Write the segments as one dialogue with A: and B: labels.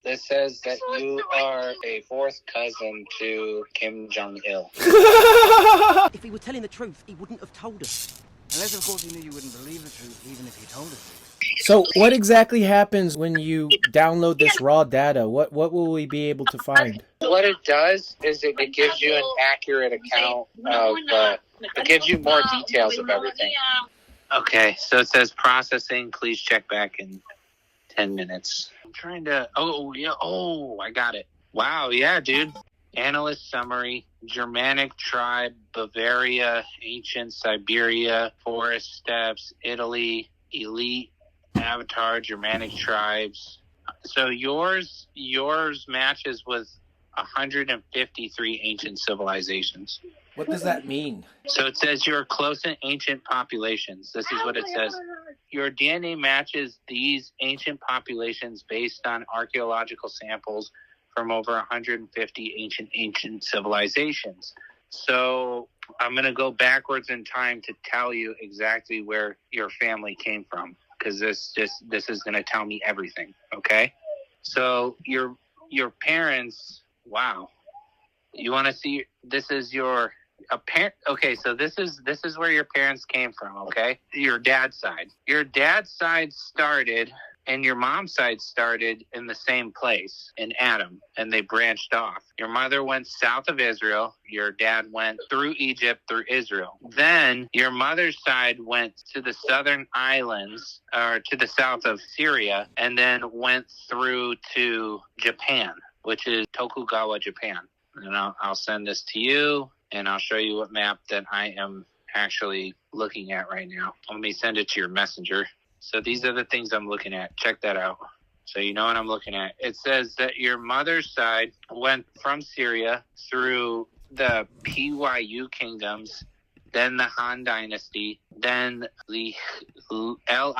A: This says that you are a fourth cousin to Kim Jong-il.
B: If he were telling the truth, he wouldn't have told us.
C: Unless, of course, he knew you wouldn't believe the truth, even if he told us.
D: So what exactly happens when you download this raw data? What will we be able to find?
A: What it does is it gives you an accurate account of, it gives you more details of everything. Okay, so it says processing. Please check back in 10 minutes. I'm trying to, I got it. Wow, yeah, dude. Analyst summary, Germanic tribe, Bavaria, ancient Siberia, forest steppes, Italy, elite, avatar, Germanic tribes. So yours matches with 153 ancient civilizations.
D: What does that mean?
A: So it says you're close in ancient populations. This is what it says. Your DNA matches these ancient populations based on archaeological samples from over 150 ancient civilizations. So I'm going to go backwards in time to tell you exactly where your family came from, because this is going to tell me everything. Okay. So your parents. Wow. You want to see? This is your parent. Okay. So this is where your parents came from. Okay. Your dad's side. Your dad's side started. And your mom's side started in the same place, in Adam, and they branched off. Your mother went south of Israel. Your dad went through Egypt, through Israel. Then your mother's side went to the southern islands, or to the south of Syria, and then went through to Japan, which is Tokugawa, Japan. And I'll send this to you, and I'll show you what map that I am actually looking at right now. Let me send it to your messenger. So these are the things I'm looking at. Check that out. So you know what I'm looking at. It says that your mother's side went from Syria through the Pyu kingdoms, then the Han dynasty, then the Liccchavi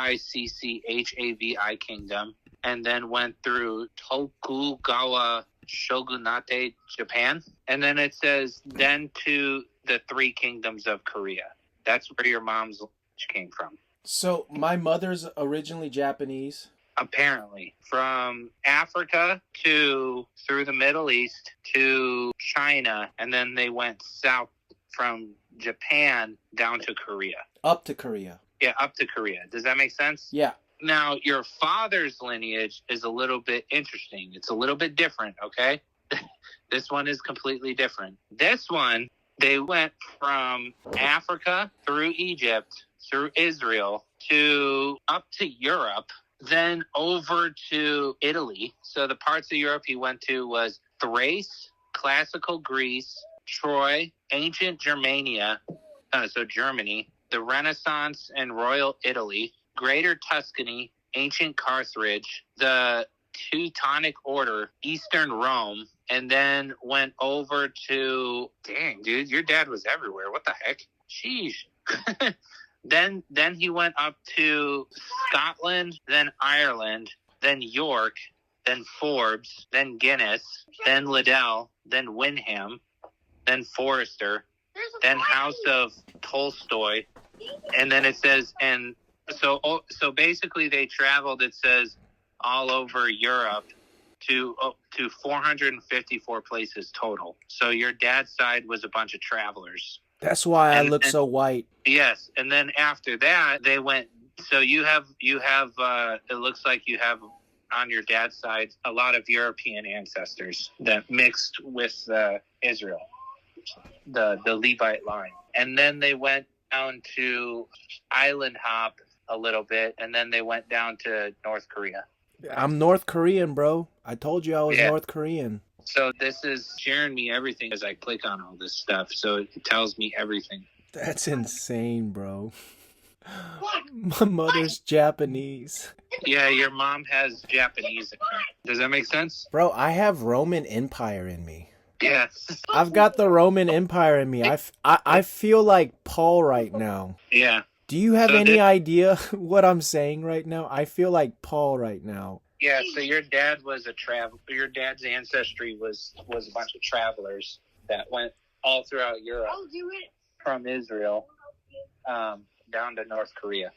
A: kingdom, and then went through Tokugawa shogunate, Japan. And then it says then to the three kingdoms of Korea. That's where your mom's lineage came from.
D: So my mother's originally Japanese?
A: Apparently. From Africa through the Middle East to China, and then they went south from Japan down to Korea.
D: Up to Korea.
A: Yeah, up to Korea. Does that make sense?
D: Yeah.
A: Now, your father's lineage is a little bit interesting. It's a little bit different, okay? This one is completely different. This one, they went from Africa through Egypt, through Israel, to up to Europe, then over to Italy. So the parts of Europe he went to was Thrace, classical Greece, Troy, ancient Germania, so Germany, the Renaissance and Royal Italy, Greater Tuscany, ancient Carthage, the Teutonic Order, Eastern Rome, and then went over to, dang, dude, your dad was everywhere. What the heck? Sheesh. Then he went up to Scotland, then Ireland, then York, then Forbes, then Guinness, then Liddell, then Wyndham, then Forrester, then House of Tolstoy, and then it says, and so basically they traveled, it says, all over Europe to 454 places total. So your dad's side was a bunch of travelers.
D: That's why I look so white.
A: Yes, and then after that, they went. So you have. It looks like you have on your dad's side a lot of European ancestors that mixed with Israel, the Levite line, and then they went down to island hop a little bit, and then they went down to North Korea.
D: I'm North Korean, bro. I told you I was North Korean.
A: So this is sharing me everything as I click on all this stuff. So it tells me everything.
D: That's insane, bro. My mother's Japanese.
A: Yeah, your mom has Japanese in her. Does that make sense?
D: Bro, I have Roman Empire in me.
A: Yes.
D: I've got the Roman Empire in me. I feel like Paul right now.
A: Yeah.
D: Do you have any idea what I'm saying right now? I feel like Paul right now.
A: Yeah, so your dad was your dad's ancestry was a bunch of travelers that went all throughout Europe from Israel down to North Korea.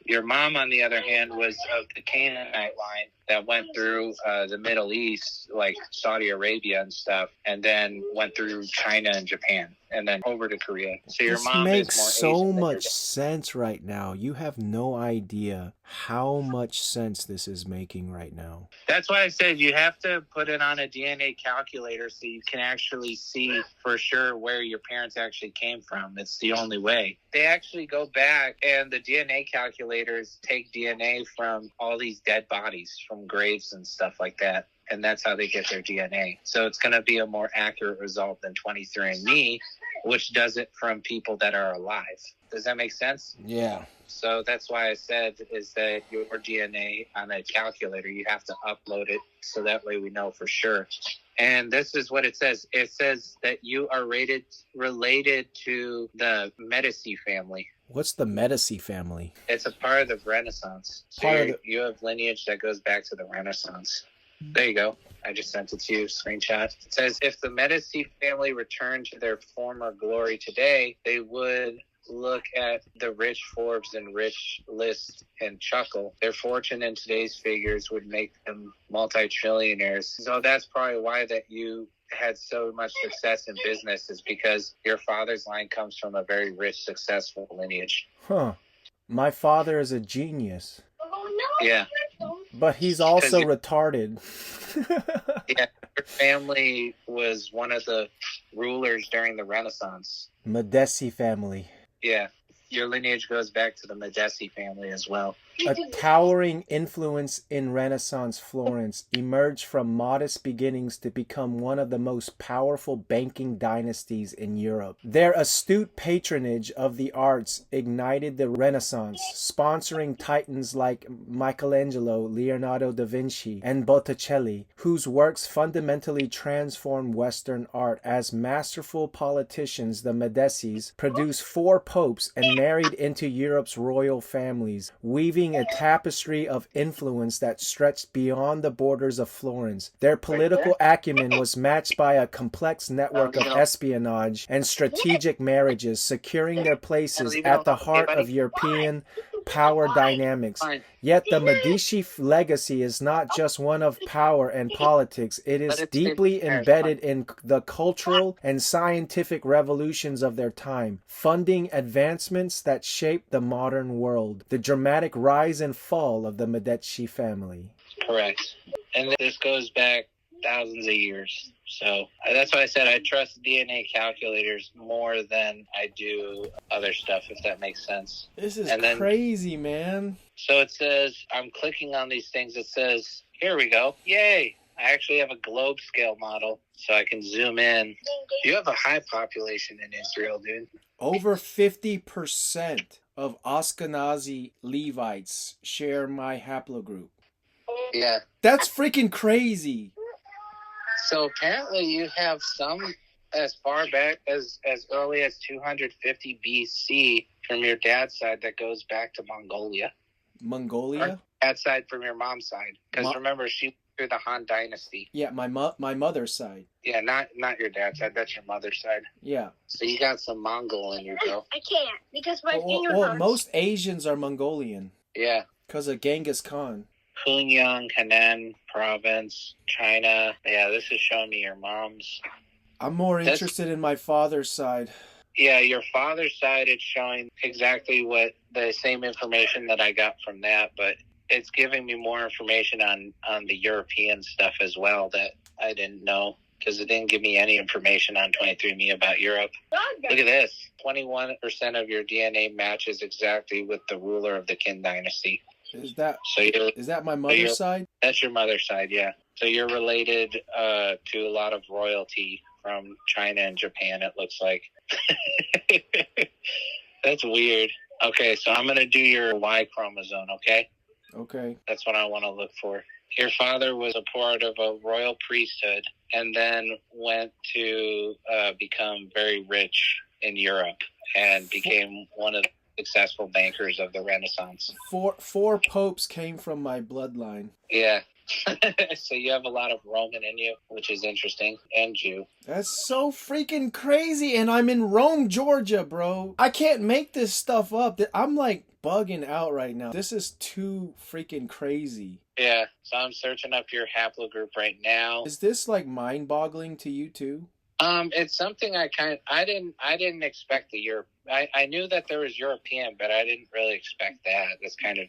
A: Your mom, on the other hand, was of the Canaanite line that went through the Middle East, like Saudi Arabia and stuff, and then went through China and Japan, and then over to Korea. So your
D: This
A: mom
D: makes
A: is more
D: so
A: Asian than your
D: much sense right now. You have no idea how much sense this is making right now.
A: That's why I said you have to put it on a DNA calculator so you can actually see for sure where your parents actually came from. It's the only way. They actually go back, and the DNA calculators take DNA from all these dead bodies, from graves and stuff like that. And that's how they get their DNA. So it's going to be a more accurate result than 23andMe, which does it from people that are alive. Does that make sense?
D: Yeah.
A: So that's why I said is that your DNA on a calculator, you have to upload it so that way we know for sure. And this is what it says. It says that you are related to the Medici family.
D: What's the Medici family?
A: It's a part of the Renaissance. So you have lineage that goes back to the Renaissance. There you go. I just sent it to you, screenshot. It says, if the Medici family returned to their former glory today, they would look at the rich Forbes and rich list and chuckle. Their fortune in today's figures would make them multi-trillionaires. So that's probably why that you had so much success in business, is because your father's line comes from a very rich, successful lineage.
D: Huh. My father is a genius.
A: Yeah.
D: But he's also retarded.
A: Yeah, your family was one of the rulers during the Renaissance.
D: Medici family.
A: Yeah, your lineage goes back to the Medici family as well.
D: A towering influence in Renaissance Florence emerged from modest beginnings to become one of the most powerful banking dynasties in Europe. Their astute patronage of the arts ignited the Renaissance, sponsoring titans like Michelangelo, Leonardo da Vinci, and Botticelli, whose works fundamentally transformed Western art. As masterful politicians, the Medicis produced 4 popes and married into Europe's royal families, weaving a tapestry of influence that stretched beyond the borders of Florence. Their political acumen was matched by a complex network of espionage and strategic marriages, securing their places at the heart of European power dynamics. Yet the Medici legacy is not just one of power and politics. It is deeply embedded in the cultural and scientific revolutions of their time, funding advancements that shaped the modern world. The dramatic rise and fall of the Medici family.
A: Correct. And this goes back thousands of years. So that's why I said I trust DNA calculators more than I do other stuff, if that makes sense.
D: This is crazy, man.
A: So it says, I'm clicking on these things. It says, here we go. Yay. I actually have a globe scale model, so I can zoom in. You have a high population in Israel, dude.
D: Over 50% of Ashkenazi Levites share my haplogroup.
A: Yeah.
D: That's freaking crazy.
A: So apparently you have some as far back as early as 250 BC from your dad's side that goes back to Mongolia.
D: Mongolia?
A: Or dad's side from your mom's side. Because remember, she went through the Han Dynasty.
D: Yeah, my mother's side.
A: Yeah, not your dad's side. That's your mother's side.
D: Yeah.
A: So you got some Mongol in you, bro.
E: I can't because my finger hurts.
D: Most Asians are Mongolian.
A: Yeah.
D: Because of Genghis Khan.
A: Hunyang, Henan province, China. Yeah, this is showing me your mom's.
D: I'm more interested in my father's side.
A: Yeah, your father's side, it's showing exactly what the same information that I got from that, but it's giving me more information on the European stuff as well that I didn't know, because it didn't give me any information on 23andMe about Europe. Look at this. 21% of your DNA matches exactly with the ruler of the Qin dynasty.
D: Is that my mother's side?
A: That's your mother's side, yeah. So you're related to a lot of royalty from China and Japan, it looks like. That's weird. Okay, so I'm going to do your Y chromosome, okay?
D: Okay.
A: That's what I want to look for. Your father was a part of a royal priesthood and then went to become very rich in Europe and became one of the successful bankers of the Renaissance.
D: Four popes came from my bloodline.
A: Yeah, So you have a lot of Roman in you, which is interesting, and Jew.
D: That's so freaking crazy. And I'm in Rome, Georgia, bro. I can't make this stuff up. I'm like bugging out right now. This is too freaking crazy.
A: Yeah, so I'm searching up your haplogroup right now.
D: Is this like mind-boggling to you too?
A: It's something I didn't expect the Europe. I knew that there was European, but I didn't really expect that. That's kind of,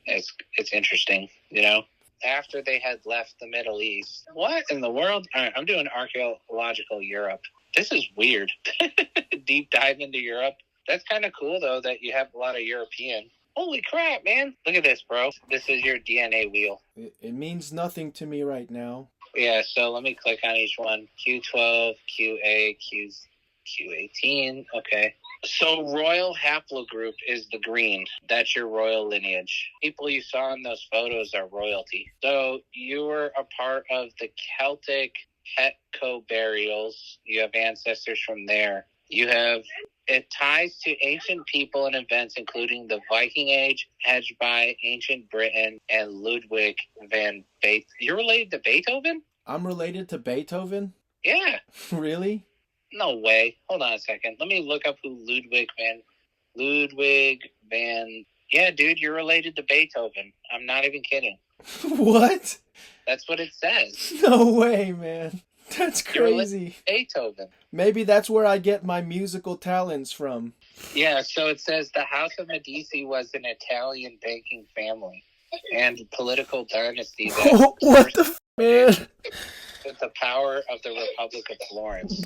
A: it's interesting, you know? After they had left the Middle East. What in the world? All right, I'm doing archaeological Europe. This is weird. Deep dive into Europe. That's kind of cool, though, that you have a lot of European. Holy crap, man. Look at this, bro. This is your DNA wheel.
D: It means nothing to me right now.
A: Yeah, so let me click on each one. Q12, QA, Q18. Okay. So royal haplogroup is the green. That's your royal lineage. People you saw in those photos are royalty. So you were a part of the Celtic Hetco burials. You have ancestors from there. It ties to ancient people and events, including the Viking Age, hedged by ancient Britain, and Ludwig van Beethoven. You're related to Beethoven?
D: I'm related to Beethoven?
A: Yeah.
D: Really?
A: No way. Hold on a second. Let me look up who Ludwig van... Yeah, dude, you're related to Beethoven. I'm not even kidding.
D: What?
A: That's what it says.
D: No way, man. That's crazy.
A: Beethoven.
D: Maybe that's where I get my musical talents from.
A: Yeah, so it says the House of Medici was an Italian banking family and political dynasty that
D: what the man?
A: With the power of the Republic of Florence.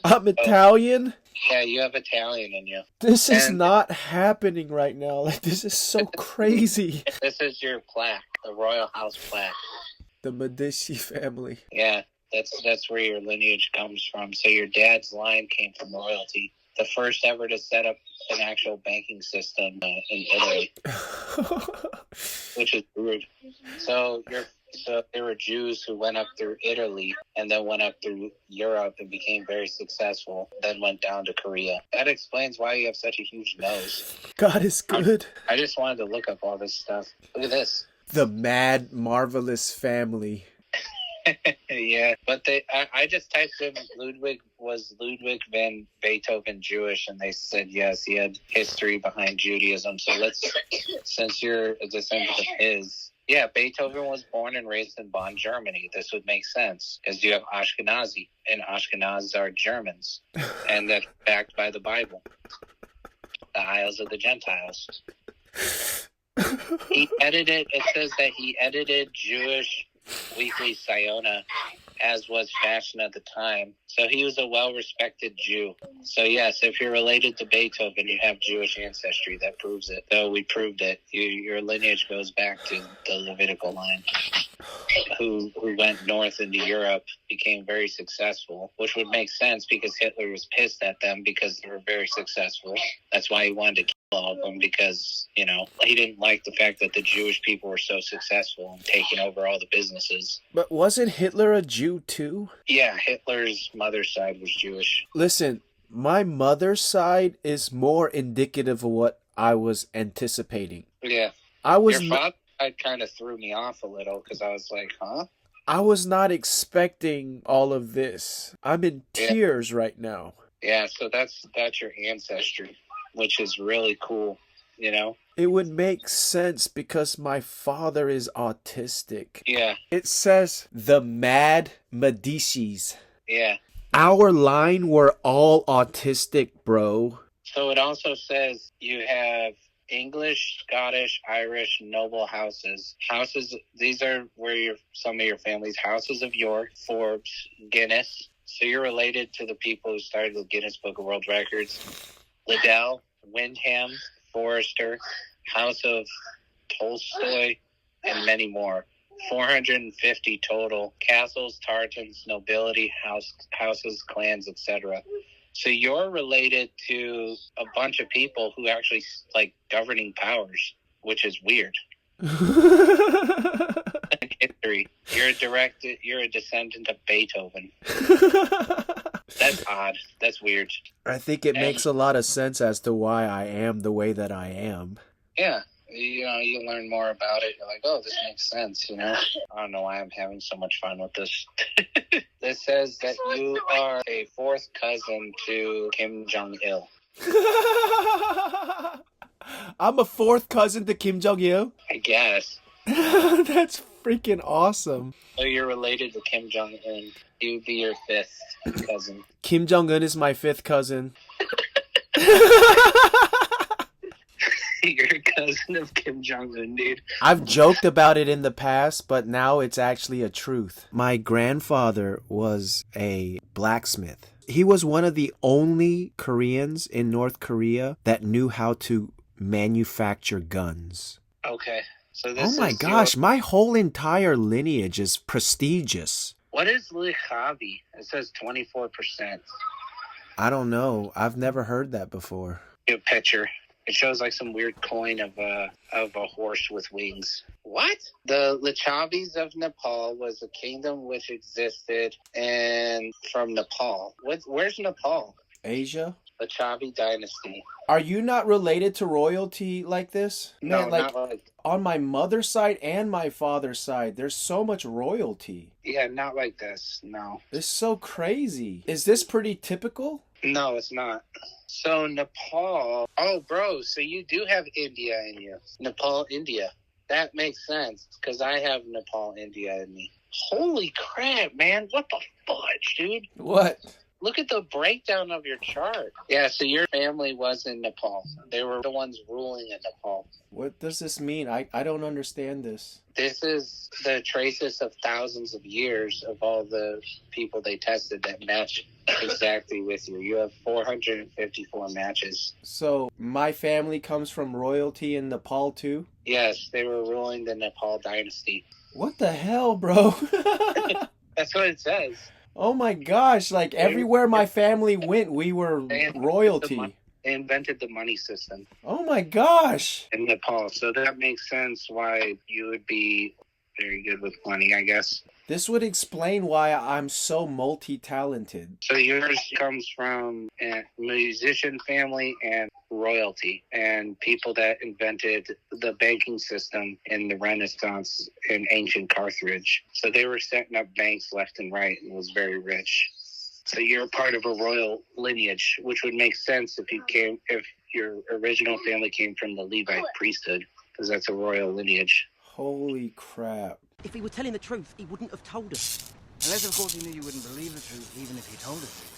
D: I'm Italian?
A: Yeah, you have Italian in you.
D: This is not happening right now. Like, this is so crazy.
A: This is your plaque, the Royal House plaque.
D: The Medici family.
A: Yeah. That's where your lineage comes from. So your dad's line came from royalty. The first ever to set up an actual banking system in Italy, which is rude. So there were Jews who went up through Italy and then went up through Europe and became very successful, then went down to Korea. That explains why you have such a huge nose.
D: God is good.
A: I just wanted to look up all this stuff. Look at this.
D: The Mad Marvelous Family.
A: Yeah, but I just typed in Ludwig van Beethoven Jewish, and they said yes, he had history behind Judaism. So since you're a descendant of his, yeah, Beethoven was born and raised in Bonn, Germany. This would make sense because you have Ashkenazi, and Ashkenazis are Germans, and that's backed by the Bible, the Isles of the Gentiles. It says that he edited Jewish Weekly Siona, as was fashion at the time. So he was a well-respected Jew. So yes, if you're related to Beethoven, you have Jewish ancestry. That proves it. So we proved it. Your lineage goes back to the Levitical line, who went north into Europe, became very successful, which would make sense because Hitler was pissed at them because they were very successful. That's why he wanted to kill all of them, because, you know, he didn't like the fact that the Jewish people were so successful and taking over all the businesses.
D: But wasn't Hitler a Jew too?
A: Yeah, Hitler's mother's side was Jewish.
D: Listen, my mother's side is more indicative of what I was anticipating.
A: Yeah.
D: Your
A: father's side kind of threw me off a little because I was like, huh?
D: I was not expecting all of this. I'm in tears right now.
A: Yeah, so that's your ancestry, which is really cool, you know?
D: It would make sense because my father is autistic.
A: Yeah.
D: It says the Mad Medicis.
A: Yeah.
D: Our line were all autistic, bro.
A: So it also says you have English, Scottish, Irish, noble houses. These are where some of your family's houses of York, Forbes, Guinness. So you're related to the people who started the Guinness Book of World Records. Liddell, Windham, Forrester, House of Tolstoy, and many more. 450 total. Castles, tartans, nobility, houses, clans, etc. So you're related to a bunch of people who actually like governing powers, which is weird. History. You're a descendant of Beethoven. That's odd. That's weird.
D: I think it makes a lot of sense as to why I am the way that I am.
A: Yeah. you learn more about it. You're like, oh, this makes sense, I don't know why I'm having so much fun with this. This says that you are a fourth cousin to Kim Jong-il.
D: I'm a fourth cousin to Kim Jong-il?
A: I guess.
D: That's freaking awesome.
A: So you're related to Kim Jong-un. You would be your fifth cousin.
D: Kim Jong-un is my fifth cousin.
A: You're a cousin of Kim Jong-un, dude.
D: I've joked about it in the past, but now it's actually a truth. My grandfather was a blacksmith. He was one of the only Koreans in North Korea that knew how to manufacture guns.
A: Okay. So this
D: Oh my gosh, my whole entire lineage is prestigious.
A: What is Lichavi? It says 24%.
D: I don't know. I've never heard that before.
A: A picture. It shows like some weird coin of a horse with wings. What? The Lichavis of Nepal was a kingdom which existed and from Nepal. Where's Nepal?
D: Asia?
A: Lichavi dynasty.
D: Are you not related to royalty like this?
A: No,
D: Man, like,
A: not like.
D: on my mother's side and my father's side, there's so much royalty.
A: Yeah, not like this. No.
D: It's so crazy. Is this pretty typical?
A: No, it's not. So Nepal. Oh, bro. So you do have India in you. Nepal, India. That makes sense because I have Nepal, India in me. Holy crap, man! What the fudge, dude?
D: What?
A: Look at the breakdown of your chart. Yeah, so your family was in Nepal. They were the ones ruling in Nepal.
D: What does this mean? I don't understand this.
A: This is the traces of thousands of years of all the people they tested that match exactly with you. You have 454 matches.
D: So my family comes from royalty in Nepal too?
A: Yes, they were ruling the Nepal dynasty.
D: What the hell, bro?
A: That's what it says.
D: Oh my gosh, like everywhere my family went, we were royalty.
A: They invented the money system
D: Oh my gosh.
A: in Nepal. So that makes sense why you would be very good with money, I guess.
D: This would explain why I'm so multi-talented.
A: So yours comes from a musician family and royalty and people that invented the banking system in the Renaissance in ancient Carthage. So they were setting up banks left and right and was very rich. So you're part of a royal lineage, which would make sense if your original family came from the Levite priesthood, because that's a royal lineage.
D: Holy crap.
B: If he were telling the truth, he wouldn't have told us.
C: Unless, of course, he knew you wouldn't believe the truth, even if he told it to you.